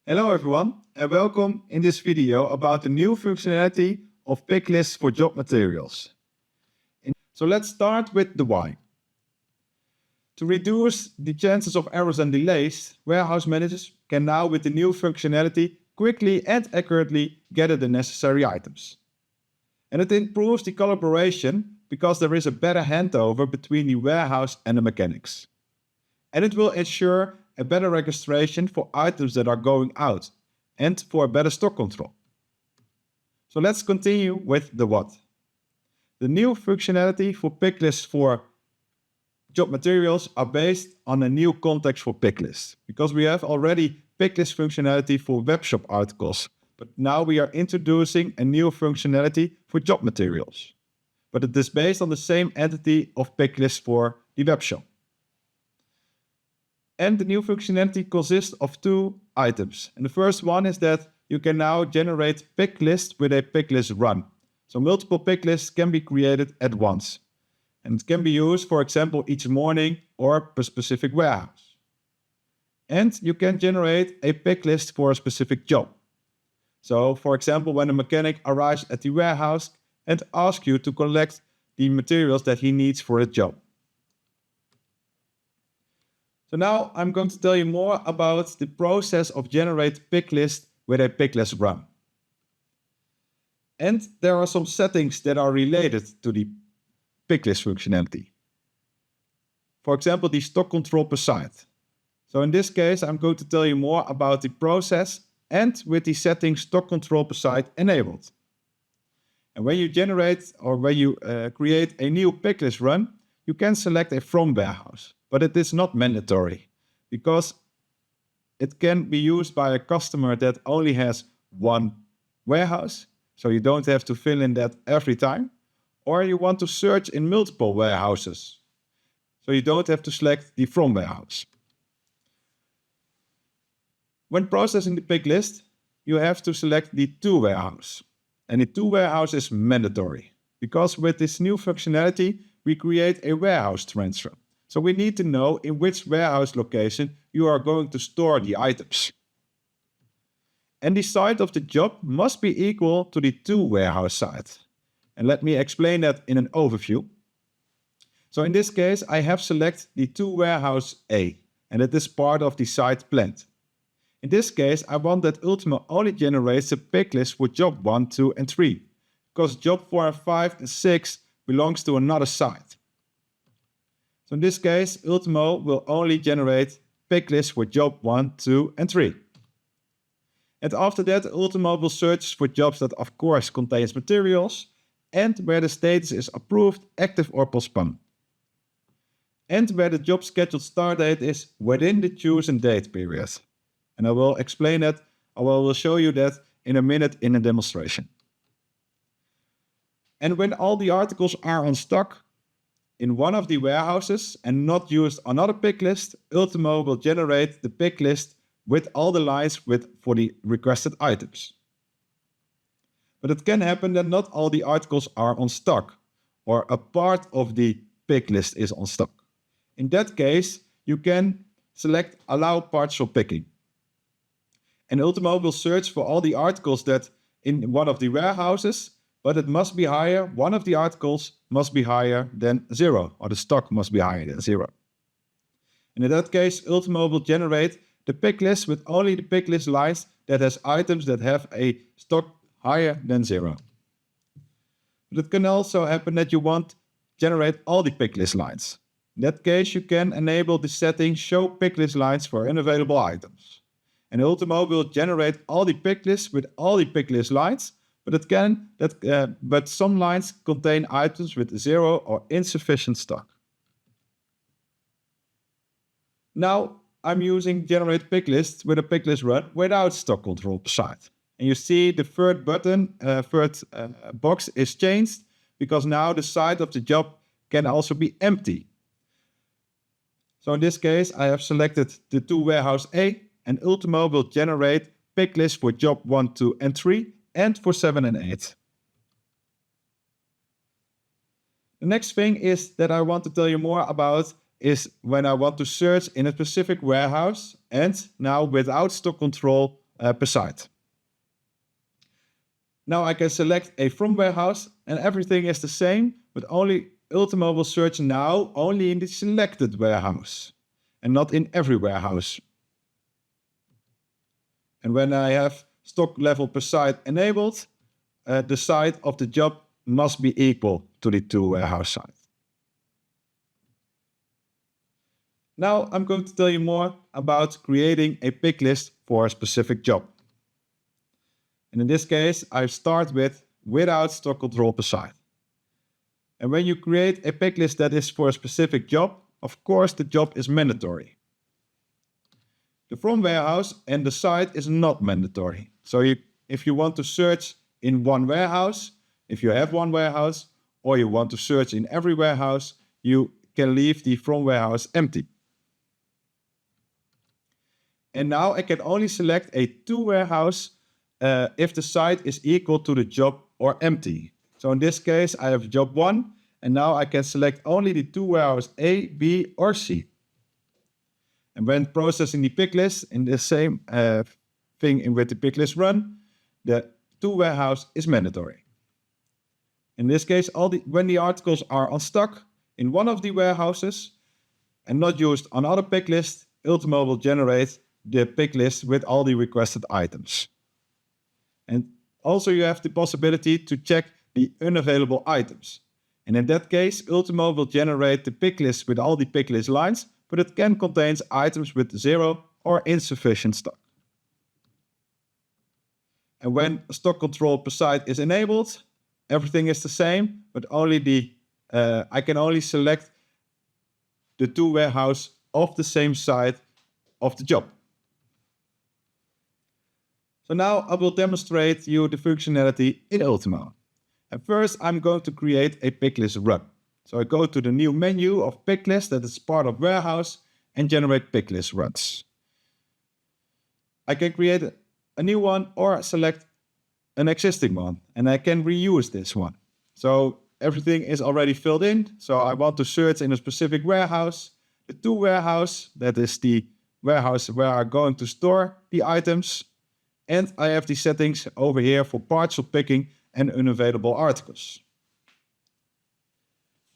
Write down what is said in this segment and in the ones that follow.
Hello everyone and welcome in this video about the new functionality of Picklist for job materials. So let's start with the why. To reduce the chances of errors and delays, warehouse managers can now with the new functionality quickly and accurately gather the necessary items. And it improves the collaboration because there is a better handover between the warehouse and the mechanics. And it will ensure a better registration for items that are going out and for a better stock control. So let's continue with the what. The new functionality for Picklist for job materials are based on a new context for Picklist, because we have already Picklist functionality for webshop articles, but now we are introducing a new functionality for job materials. But it is based on the same entity of Picklist for the webshop. And the new functionality consists of two items. And the first one is that you can now generate pick lists with a picklist run. So multiple pick lists can be created at once. And it can be used, for example, each morning or per specific warehouse. And you can generate a pick list for a specific job. So, for example, when a mechanic arrives at the warehouse and asks you to collect the materials that he needs for a job. So now I'm going to tell you more about the process of generate pick list with a picklist run. And there are some settings that are related to the picklist functionality. For example, the stock control per site. So in this case, I'm going to tell you more about the process and with the setting stock control per site enabled. And when you generate or when you create a new picklist run, you can select a from warehouse. But it is not mandatory because it can be used by a customer that only has one warehouse. So you don't have to fill in that every time. Or you want to search in multiple warehouses. So you don't have to select the from warehouse. When processing the pick list, you have to select the to warehouse. And the to warehouse is mandatory because with this new functionality, we create a warehouse transfer. So we need to know in which warehouse location you are going to store the items. And the site of the job must be equal to the to warehouse site. And let me explain that in an overview. So in this case, I have selected the to warehouse A, and it is part of the site plant. In this case, I want that Ultimo only generates a pick list for job 1, 2, and 3, because job 4, 5, and 6 belongs to another site. So in this case, Ultimo will only generate pick lists for job 1, 2, and 3. And after that, Ultimo will search for jobs that of course contains materials and where the status is approved, active or postponed. And where the job scheduled start date is within the chosen date period. And I will explain that, or I will show you that in a minute in a demonstration. And when all the articles are on stock in one of the warehouses and not used another pick list, Ultimo will generate the pick list with all the lines for the requested items. But it can happen that not all the articles are on stock or a part of the pick list is on stock. In that case, you can select allow partial picking. And Ultimo will search for all the articles that in one of the warehouses, but it must be higher. One of the articles must be higher than 0, or the stock must be higher than 0. And in that case, Ultimo will generate the pick list with only the pick list lines that has items that have a stock higher than 0. But it can also happen that you want to generate all the pick list lines. In that case, you can enable the setting show pick list lines for unavailable items. And Ultimo will generate all the pick lists with all the pick list lines, but some lines contain items with 0 or insufficient stock. Now I'm using generate pick list with a pick list run without stock control per site. And you see the third button, box is changed because now the site of the job can also be empty. So in this case, I have selected the to warehouse A, and Ultimo will generate pick list for job 1, 2, and 3, and for 7 and 8. The next thing is that I want to tell you more about is when I want to search in a specific warehouse and now without stock control per site. Now I can select a from warehouse and everything is the same, but Ultimo will search now only in the selected warehouse and not in every warehouse. And when I have stock level per site enabled, the site of the job must be equal to the to warehouse site. Now I'm going to tell you more about creating a pick list for a specific job. And in this case, I start without stock control per site. And when you create a pick list that is for a specific job, of course the job is mandatory. The from warehouse and the site is not mandatory. So if you want to search in one warehouse, if you have one warehouse, or you want to search in every warehouse, you can leave the from warehouse empty. And now I can only select a to warehouse if the site is equal to the job or empty. So in this case, I have job 1, and now I can select only the to warehouse A, B, or C. And when processing the pick list, in the same thing with the pick list run, the to warehouse is mandatory. In this case, when the articles are on stock in one of the warehouses and not used on other pick lists, Ultimo will generate the pick list with all the requested items. And also you have the possibility to check the unavailable items. And in that case, Ultimo will generate the pick list with all the pick list lines, but it can contain items with 0 or insufficient stock. And when stock control per site is enabled, everything is the same, but only I can only select the to warehouse of the same site of the job. So now I will demonstrate you the functionality in Ultimo. And first I'm going to create a picklist run. So I go to the new menu of picklist that is part of warehouse and generate picklist runs. I can create a new one or select an existing one, and I can reuse this one. So everything is already filled in. So I want to search in a specific warehouse. The to warehouse, that is the warehouse where I'm going to store the items. And I have the settings over here for partial picking and unavailable articles.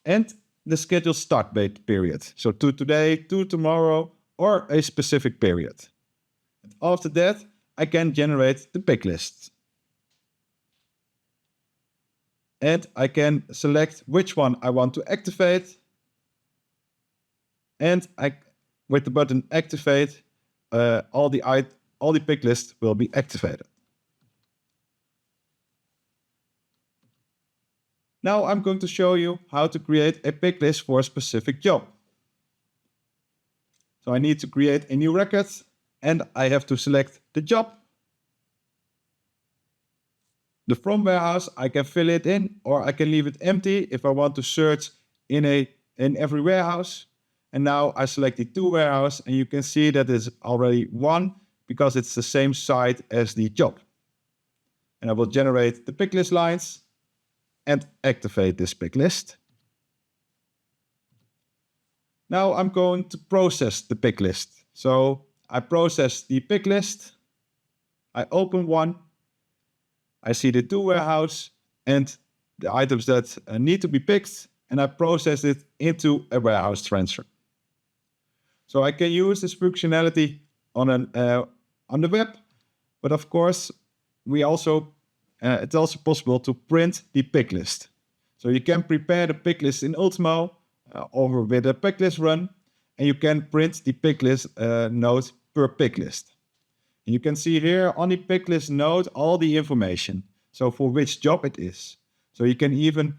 And the scheduled start date period. So to today, to tomorrow, or a specific period. And after that, I can generate the pick list. And I can select which one I want to activate. And with the button activate, all the pick lists will be activated. Now I'm going to show you how to create a pick list for a specific job. So I need to create a new record and I have to select the job. The from warehouse, I can fill it in or I can leave it empty if I want to search in every warehouse. And now I select the to warehouse and you can see that it's already one because it's the same site as the job. And I will generate the pick list lines and activate this pick list. Now I'm going to process the pick list. So I process the pick list. I open one. I see the to warehouse and the items that need to be picked, and I process it into a warehouse transfer. So I can use this functionality on the web, but of course it's also possible to print the pick list. So you can prepare the pick list in Ultimo over with a pick list run, and you can print the pick list node per pick list. And you can see here on the pick list node all the information. So for which job it is. So you can even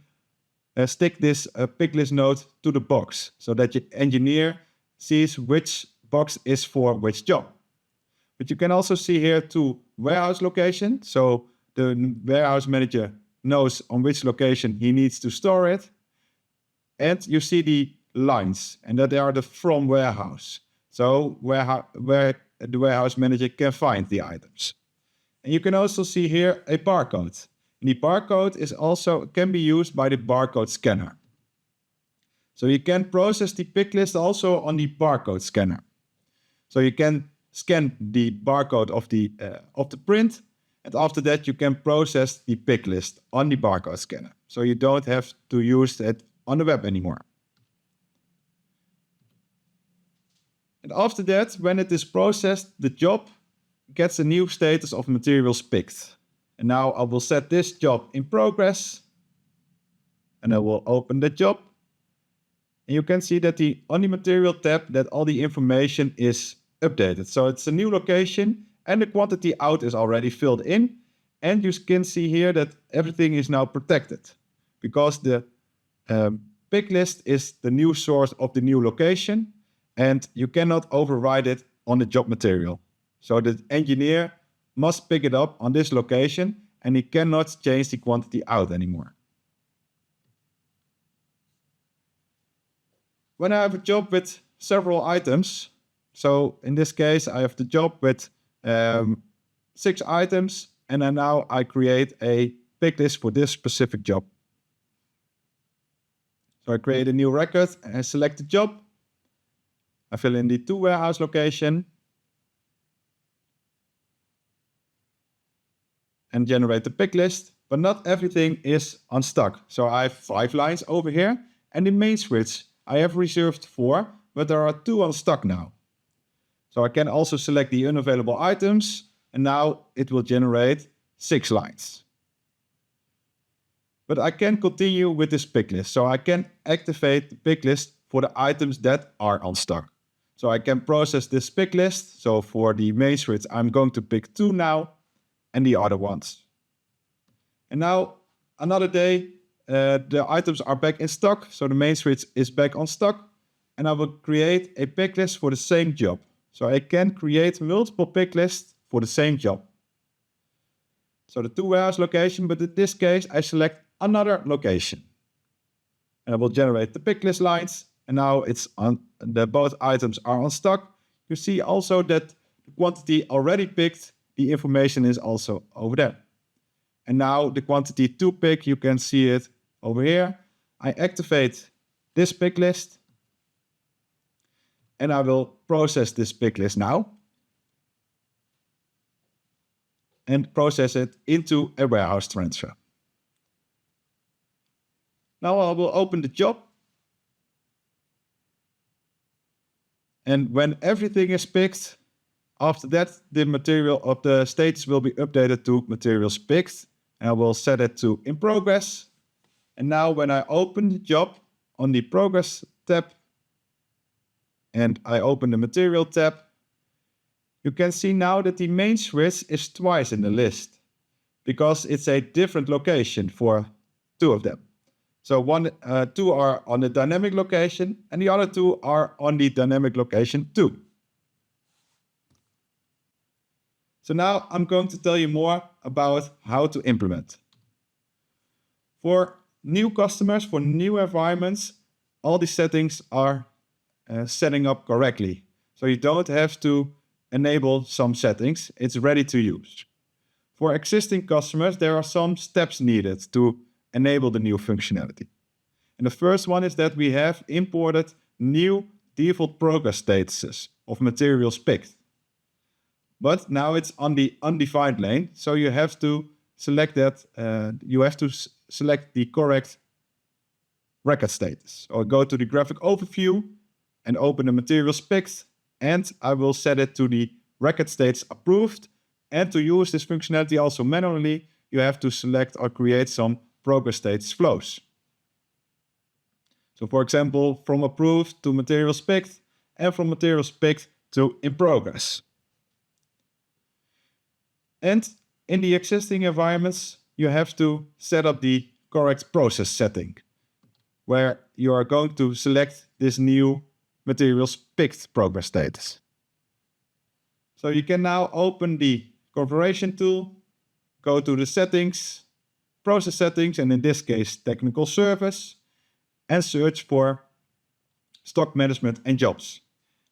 stick this pick list node to the box so that your engineer sees which box is for which job. But you can also see here to warehouse location. So the warehouse manager knows on which location he needs to store it. And you see the lines, and that they are the from warehouse. So where the warehouse manager can find the items. And you can also see here a barcode. And the barcode can be used by the barcode scanner. So you can process the pick list also on the barcode scanner. So you can scan the barcode of the print, and after that you can process the pick list on the barcode scanner. So you don't have to use it on the web anymore. And after that, when it is processed, the job gets a new status of materials picked. And now I will set this job in progress, and I will open the job. And you can see that on the material tab that all the information is updated. So it's a new location and the quantity out is already filled in. And you can see here that everything is now protected because the pick list is the new source of the new location and you cannot override it on the job material. So the engineer must pick it up on this location and he cannot change the quantity out anymore. When I have a job with several items, so in this case I have the job with 6 items, and then now I create a pick list for this specific job. So I create a new record and I select the job. I fill in the to warehouse location and generate the pick list, but not everything is on stock. So I have 5 lines over here, and the main switch I have reserved 4, but there are 2 on stock now. So I can also select the unavailable items, and now it will generate 6 lines. But I can continue with this pick list. So I can activate the pick list for the items that are on stock. So I can process this pick list. So for the main switch, I'm going to pick 2 now and the other ones. And now another day, the items are back in stock. So the main switch is back on stock. And I will create a pick list for the same job. So I can create multiple pick lists for the same job. So the to warehouse location, but in this case, I select another location. And I will generate the pick list lines. And now it's on both items are on stock. You see also that the quantity already picked, the information is also over there. And now the quantity to pick, you can see it over here. I activate this pick list. And I will process this pick list now. And process it into a warehouse transfer. Now I will open the job. And when everything is picked, after that, the material of the status will be updated to materials picked. And I will set it to in progress. And now when I open the job on the progress tab, and I open the material tab, you can see now that the main switch is twice in the list because it's a different location for 2 of them. So 2 are on the dynamic location and the other 2 are on the dynamic location 2. So now I'm going to tell you more about how to implement. For new customers, for new environments, all the settings are setting up correctly. So you don't have to enable some settings, it's ready to use. For existing customers, there are some steps needed to enable the new functionality. And the first one is that we have imported new default progress statuses of materials picked. But now it's on the undefined lane, so you have to select that, select the correct record status. Or go to the graphic overview and open the materials picked, and I will set it to the record status approved. And to use this functionality also manually, you have to select or create some progress status flows. So for example, from approved to materials picked, and from materials picked to in progress. And in the existing environments, you have to set up the correct process setting, where you are going to select this new materials picked progress status. So you can now open the configuration tool, go to the settings, process settings, and in this case, technical service, and search for stock management and jobs.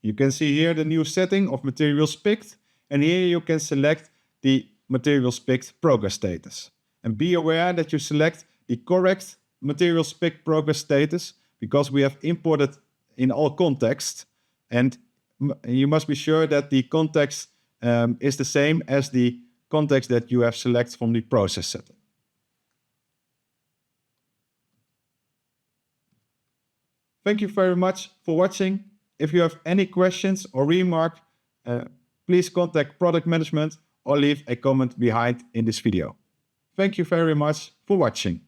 You can see here the new setting of materials picked, and here you can select the materials picked progress status. And be aware that you select the correct materials picked progress status because we have imported in all contexts, and you must be sure that the context is the same as the context that you have selected from the process setting. Thank you very much for watching. If you have any questions or remark, please contact product management or leave a comment behind in this video. Thank you very much for watching.